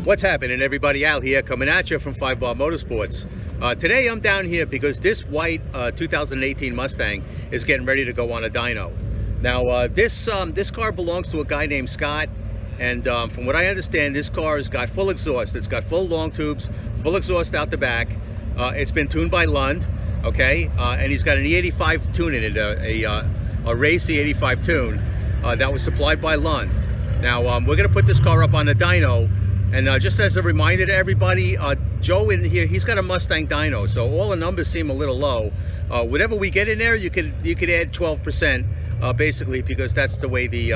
What's happening, everybody? Al here, coming at you from 5 Bar Motorsports. Today I'm down here because this white 2018 Mustang is getting ready to go on a dyno. Now this car belongs to a guy named Scott, and from what I understand, this car has got full exhaust. It's got full long tubes, full exhaust out the back. It's been tuned by Lund, okay, and he's got an E85 tune in it, a race E85 tune that was supplied by Lund. Now we're going to put this car up on the dyno. And just as a reminder to everybody, Joe in here, he's got a Mustang dyno, so all the numbers seem a little low. Whatever we get in there, you could add 12%, basically, because that's the way the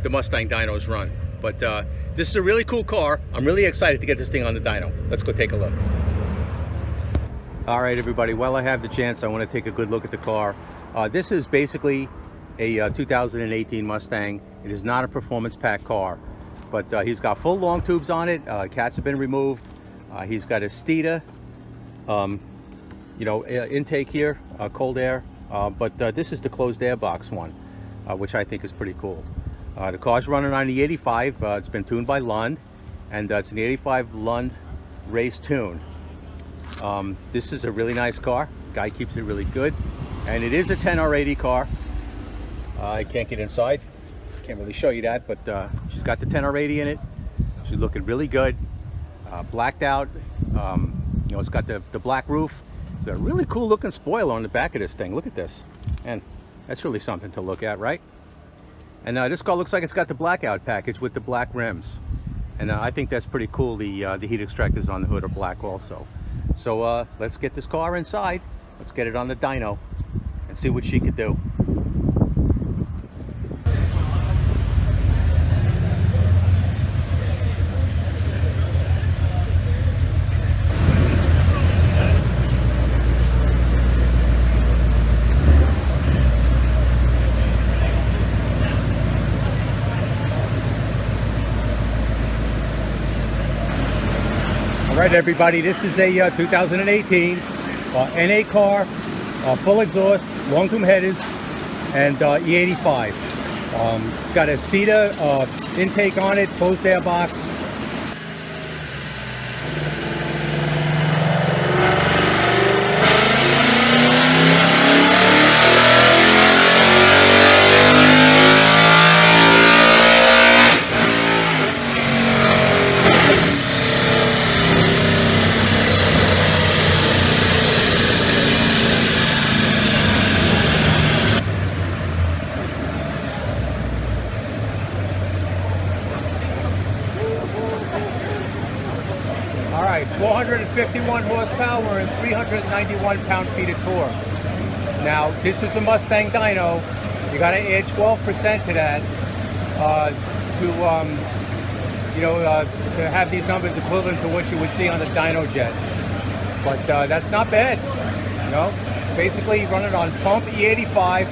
Mustang dynos run. But this is a really cool car. I'm really excited to get this thing on the dyno. Let's go take a look. All right, everybody. While I have the chance, I want to take a good look at the car. This is basically a 2018 Mustang. It is not a performance pack car. But he's got full long tubes on it. Cats have been removed. He's got a Steeda, intake here, cold air. But this is the closed air box one, which I think is pretty cool. The car's running on the E85. It's been tuned by Lund, and it's an E85 Lund race tune. This is a really nice car. Guy keeps it really good, and it is a 10R80 car. I can't get inside. Can't really show you that, but she's got the 10R80 in it. She's looking really good, blacked out. It's got the black roof. It's got a really cool looking spoiler on the back of this thing. Look at this, and that's really something to look at, right? And this car looks like it's got the blackout package with the black rims, and I think that's pretty cool. The heat extractors on the hood are black also. So let's get this car inside. Let's get it on the dyno and see what she could do. All right, everybody, this is a 2018 NA car, full exhaust, long tube headers, and E85. It's got a Steeda intake on it, closed air box. All right, 451 horsepower and 391 pound-feet of torque. Now, this is a Mustang dyno. You got to add 12% to that to have these numbers equivalent to what you would see on a dyno jet. But that's not bad. Basically run it on pump E85.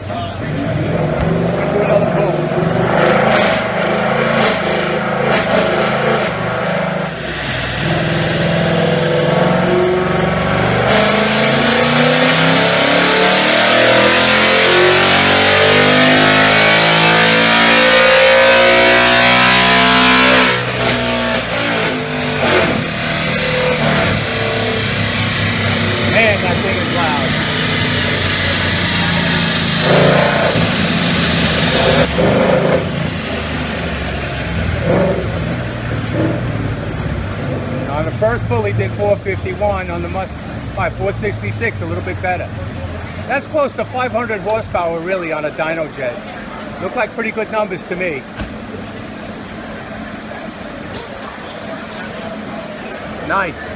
Do another pull. Man, that thing is loud. On the first pull, he did 451. On the Mustang, 466, a little bit better. That's close to 500 horsepower, really, on a dyno jet. Look like pretty good numbers to me. Nice.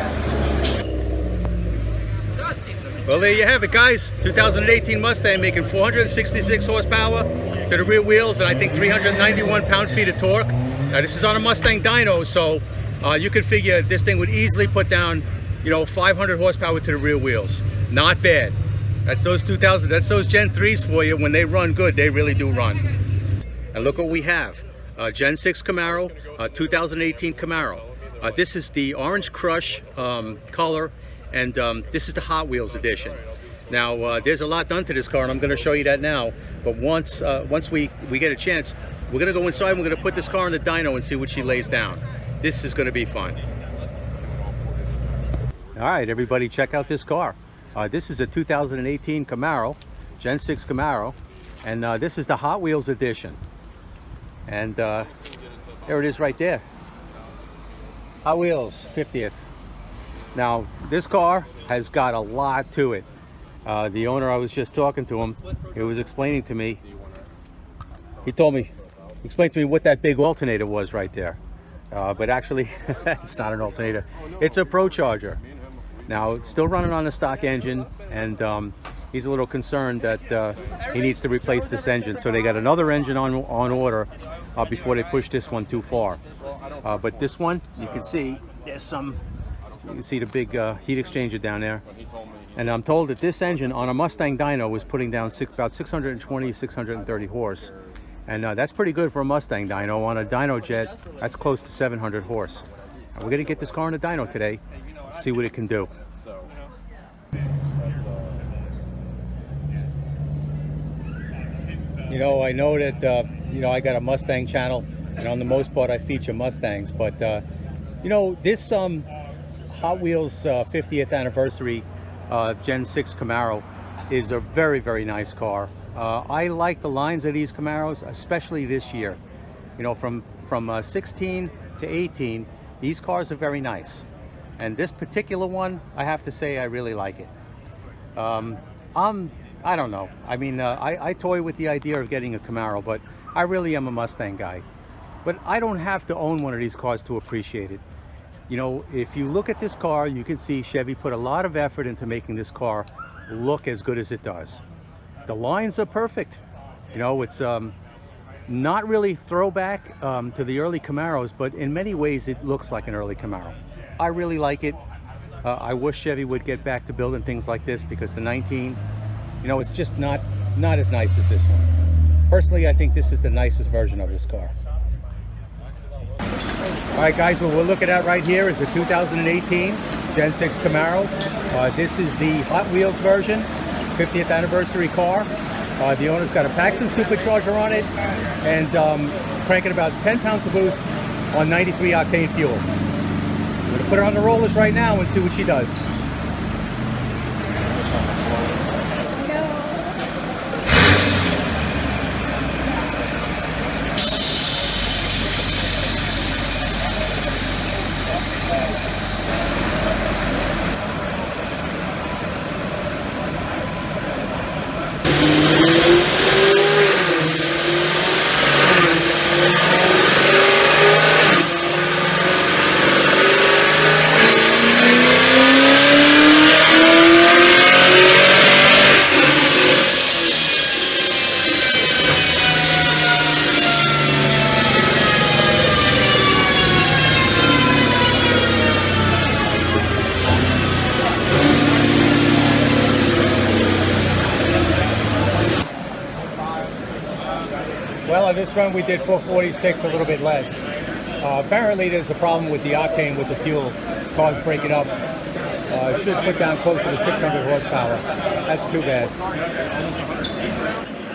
Well, there you have it, guys. 2018 Mustang making 466 horsepower to the rear wheels, and I think 391 pound-feet of torque. Now, this is on a Mustang dyno, so you can figure this thing would easily put down, 500 horsepower to the rear wheels. Not bad. That's those 2000. That's those Gen 3s for you. When they run good, they really do run. And look what we have: Gen 6 Camaro, 2018 Camaro. This is the Orange Crush color. And this is the Hot Wheels edition. Now, there's a lot done to this car, and I'm going to show you that now. But once we get a chance, we're going to go inside and we're going to put this car in the dyno and see what she lays down. This is going to be fun. All right, everybody, check out this car. This is a 2018 Camaro, Gen 6 Camaro, and this is the Hot Wheels edition. And there it is right there. Hot Wheels 50th. Now, this car has got a lot to it. The owner, I was just talking to him, he was explaining to me, explained to me what that big alternator was right there. But actually, it's not an alternator. It's a Procharged. Now, it's still running on a stock engine, and he's a little concerned that he needs to replace this engine. So they got another engine on order before they push this one too far. But this one, you can see, there's some, so you can see the big heat exchanger down there. And I'm told that this engine on a Mustang dyno was putting down about 620, 630 horse. And that's pretty good for a Mustang dyno. On a dyno jet, that's close to 700 horse. And we're going to get this car in a dyno today, see what it can do. You know, I know that, you know, I got a Mustang channel, and on the most part I feature Mustangs, but, you know, this Hot Wheels 50th anniversary Gen 6 Camaro is a very, very nice car. I like the lines of these Camaros, especially this year. You know, from 16 to 18, these cars are very nice. And this particular one, I have to say, I really like it. I don't know. I mean, I toy with the idea of getting a Camaro, but I really am a Mustang guy. But I don't have to own one of these cars to appreciate it. You know, if you look at this car, you can see Chevy put a lot of effort into making this car look as good as it does. The lines are perfect. You know, it's not really throwback to the early Camaros, but in many ways it looks like an early Camaro. I really like it. I wish Chevy would get back to building things like this, because the 19, you know, it's just not as nice as this one. Personally, I think this is the nicest version of this car. All right, guys, what we're looking at right here is the 2018 Gen 6 Camaro. This is the Hot Wheels version, 50th anniversary car. The owner's got a Paxton supercharger on it, and cranking about 10 pounds of boost on 93 octane fuel. We're gonna put her on the rollers right now and see what she does. Well, on this run we did 446, a little bit less. Apparently there's a problem with the octane with the fuel. Car's breaking up. Should put down closer to 600 horsepower. That's too bad.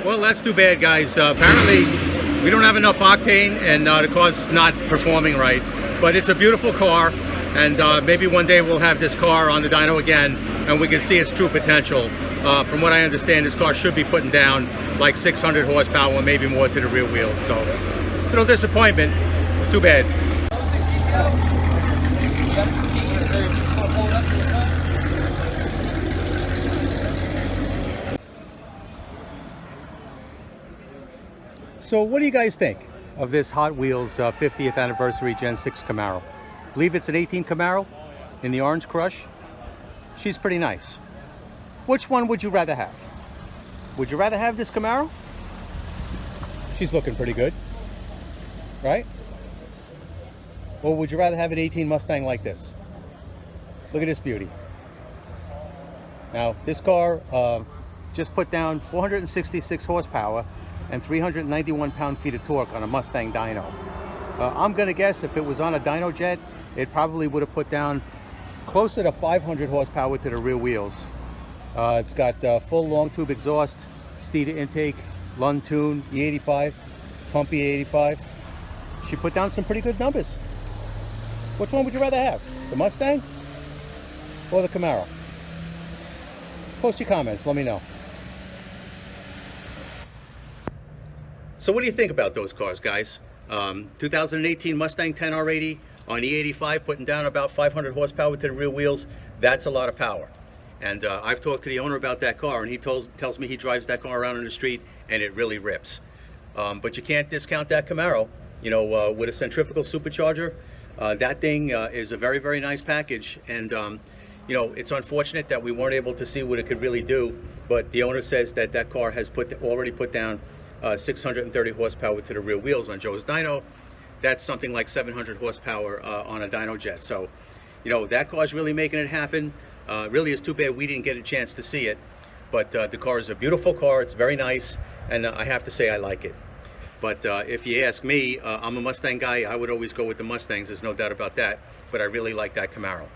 Well, that's too bad, guys. Apparently we don't have enough octane, and the car's not performing right. But it's a beautiful car, and maybe one day we'll have this car on the dyno again, and we can see its true potential. From what I understand, this car should be putting down like 600 horsepower, maybe more, to the rear wheels. So, little disappointment. Too bad. So, what do you guys think of this Hot Wheels 50th anniversary Gen 6 Camaro? I believe it's an 18 Camaro in the Orange Crush. She's pretty nice. Which one would you rather have? Would you rather have this Camaro? She's looking pretty good, right? Or would you rather have an 18 Mustang like this? Look at this beauty. Now, this car just put down 466 horsepower and 391 pound-feet of torque on a Mustang dyno. I'm gonna guess if it was on a dyno jet, it probably would have put down closer to 500 horsepower to the rear wheels. It's got full long tube exhaust, Steeder intake, Lund tune, E85, pump E85. She put down some pretty good numbers. Which one would you rather have? The Mustang or the Camaro? Post your comments, let me know. So what do you think about those cars, guys? 2018 Mustang 10R80 on E85, putting down about 500 horsepower to the rear wheels. That's a lot of power. And I've talked to the owner about that car, and he tells me he drives that car around in the street, and it really rips. But you can't discount that Camaro. You know, with a centrifugal supercharger, that thing is a very, very nice package. And you know, it's unfortunate that we weren't able to see what it could really do. But the owner says that that car has already put down 630 horsepower to the rear wheels on Joe's dyno. That's something like 700 horsepower on a dyno jet. So, you know, that car's really making it happen. Really is too bad we didn't get a chance to see it. But the car is a beautiful car. It's very nice, and I have to say I like it. But if you ask me, I'm a Mustang guy. I would always go with the Mustangs. There's no doubt about that. But I really like that Camaro.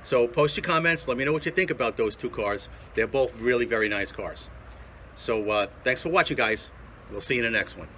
So post your comments. Let me know what you think about those two cars. They're both really very nice cars. So thanks for watching, guys. We'll see you in the next one.